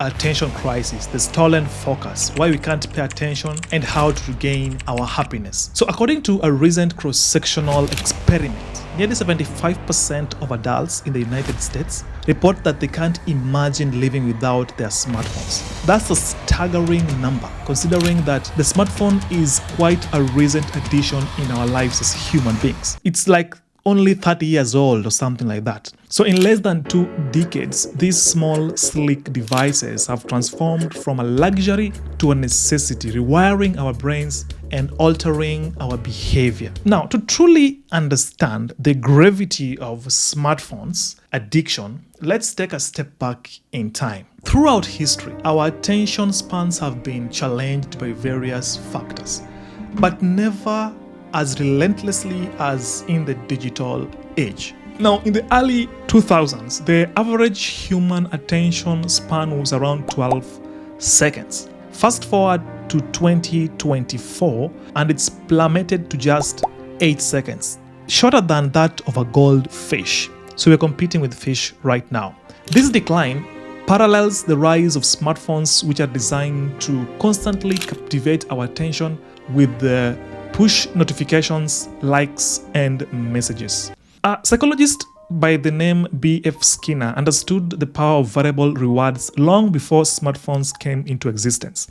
attention crisis, the stolen focus, why we can't pay attention, and how to regain our happiness. So according to a recent cross-sectional experiment, nearly 75% of adults in the United States report that they can't imagine living without their smartphones. That's a staggering number, considering that the smartphone is quite a recent addition in our lives as human beings. It's like only 30 years old or something like that. So in less than 2 decades, these small, sleek devices have transformed from a luxury to a necessity, rewiring our brains and altering our behavior. Now, to truly understand the gravity of smartphones addiction, let's take a step back in time. Throughout history, our attention spans have been challenged by various factors, but never as relentlessly as in the digital age. Now, in the early 2000s, the average human attention span was around 12 seconds. Fast forward to 2024, and it's plummeted to just 8 seconds, shorter than that of a goldfish. So we're competing with fish right now. This decline parallels the rise of smartphones, which are designed to constantly captivate our attention with the push notifications, likes, and messages. A psychologist by the name B.F. Skinner understood the power of variable rewards long before smartphones came into existence.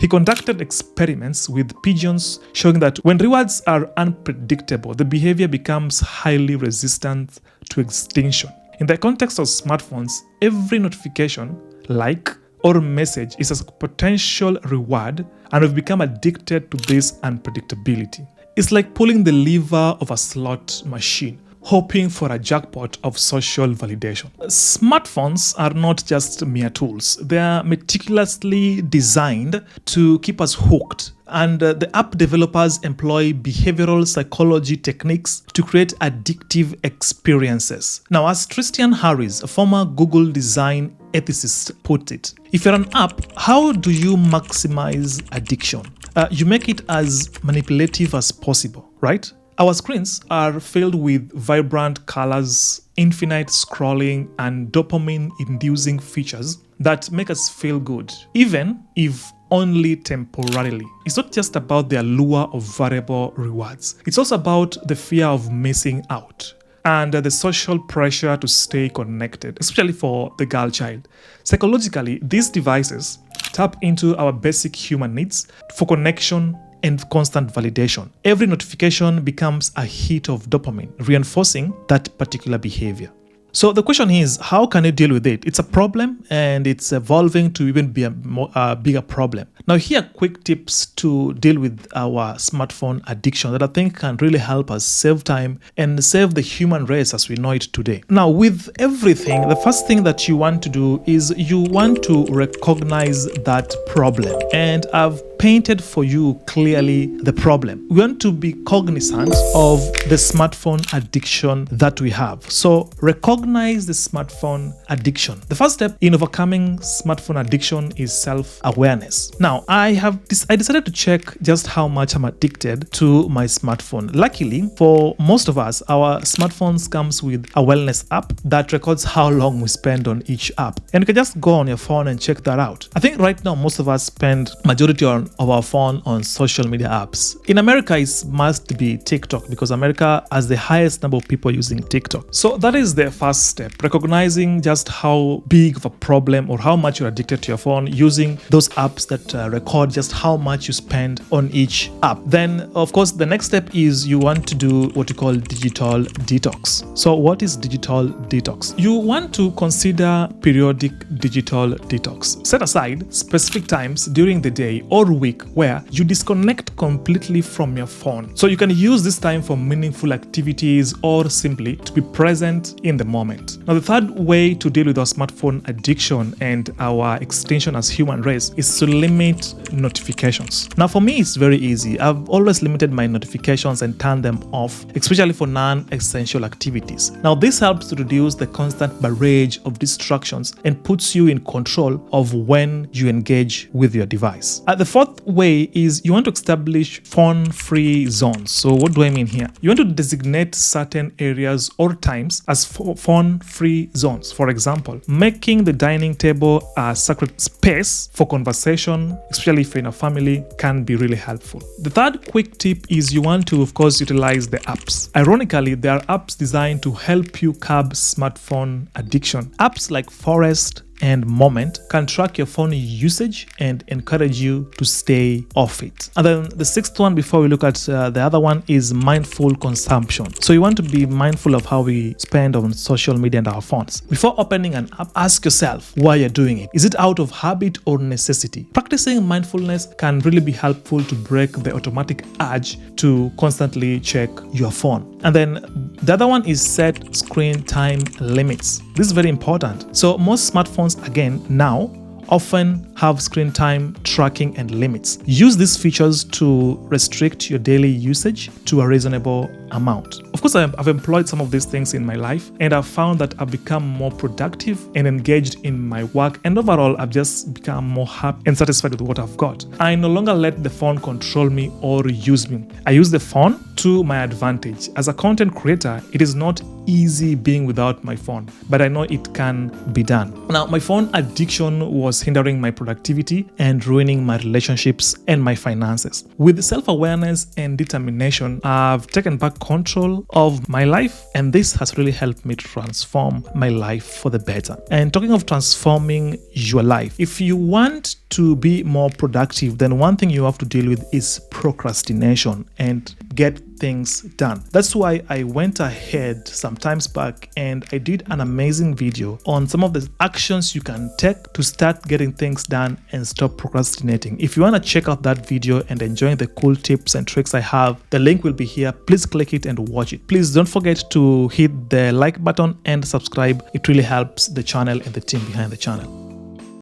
He conducted experiments with pigeons showing that when rewards are unpredictable, the behavior becomes highly resistant to extinction. In the context of smartphones, every notification, like, or message is a potential reward, and we've become addicted to this unpredictability. It's like pulling the lever of a slot machine, hoping for a jackpot of social validation. Smartphones are not just mere tools. They are meticulously designed to keep us hooked. And the app developers employ behavioral psychology techniques to create addictive experiences. Now, as Tristan Harris, a former Google design ethicist, put it, if you're an app, how do you maximize addiction? You make it as manipulative as possible, right? Our screens are filled with vibrant colors, infinite scrolling, and dopamine-inducing features that make us feel good, even if only temporarily. It's not just about the allure of variable rewards. It's also about the fear of missing out and the social pressure to stay connected, especially for the girl child. Psychologically, these devices tap into our basic human needs for connection and constant validation. Every notification becomes a hit of dopamine, reinforcing that particular behavior. So the question is, how can you deal with it? It's a problem, and it's evolving to even be a bigger problem. Now, here are quick tips to deal with our smartphone addiction that I think can really help us save time and save the human race as we know it today. Now, with everything, the first thing that you want to do is you want to recognize that problem. And I've painted for you clearly the problem. We want to be cognizant of the smartphone addiction that we have. So recognize the smartphone addiction. The first step in overcoming smartphone addiction is self-awareness. Now, I decided to check just how much I'm addicted to my smartphone. Luckily, for most of us, our smartphones comes with a wellness app that records how long we spend on each app. And you can just go on your phone and check that out. I think right now, most of us spend majority of our phone on social media apps. In America, it must be TikTok because America has the highest number of people using TikTok. So that is the first step, recognizing just how big of a problem or how much you're addicted to your phone using those apps that record just how much you spend on each app. Then, of course, the next step is you want to do what you call digital detox. So what is digital detox? You want to consider periodic digital detox. Set aside specific times during the day or week where you disconnect completely from your phone. So you can use this time for meaningful activities or simply to be present in the moment. Now, the third way to deal with our smartphone addiction and our extinction as human race is to limit notifications. Now, for me, it's very easy. I've always limited my notifications and turned them off, especially for non-essential activities. Now, this helps to reduce the constant barrage of distractions and puts you in control of when you engage with your device. The fourth fourth way is you want to establish phone-free zones. So what do I mean here? You want to designate certain areas or times as phone-free zones. For example, making the dining table a sacred space for conversation, especially if you're in a family, can be really helpful. The third quick tip is you want to, of course, utilize the apps. Ironically, there are apps designed to help you curb smartphone addiction. Apps like Forest and Moment can track your phone usage and encourage you to stay off it. And then the sixth one, before we look at the other one, is mindful consumption. So you want to be mindful of how we spend on social media and our phones. Before opening an app, ask yourself why you're doing it. Is it out of habit or necessity? Practicing mindfulness can really be helpful to break the automatic urge to constantly check your phone. And then the other one is set screen time limits. This is very important. So most smartphones, again, now often have screen time tracking and limits. Use these features to restrict your daily usage to a reasonable amount. Of course, I've employed some of these things in my life, and I've found that I've become more productive and engaged in my work, and overall I've just become more happy and satisfied with what I've got. I no longer let the phone control me or use me. I use the phone to my advantage. As a content creator, it is not easy being without my phone, but I know it can be done. Now, my phone addiction was hindering my productivity and ruining my relationships and my finances. With self-awareness and determination, I've taken back control of my life, and this has really helped me transform my life for the better. And talking of transforming your life, if you want to be more productive, then one thing you have to deal with is procrastination and get things done. That's why I went ahead some times back and I did an amazing video on some of the actions you can take to start getting things done and stop procrastinating. If you want to check out that video and enjoy the cool tips and tricks I have, the link will be here. Please click it and watch it. Please don't forget to hit the like button and subscribe. It really helps the channel and the team behind the channel.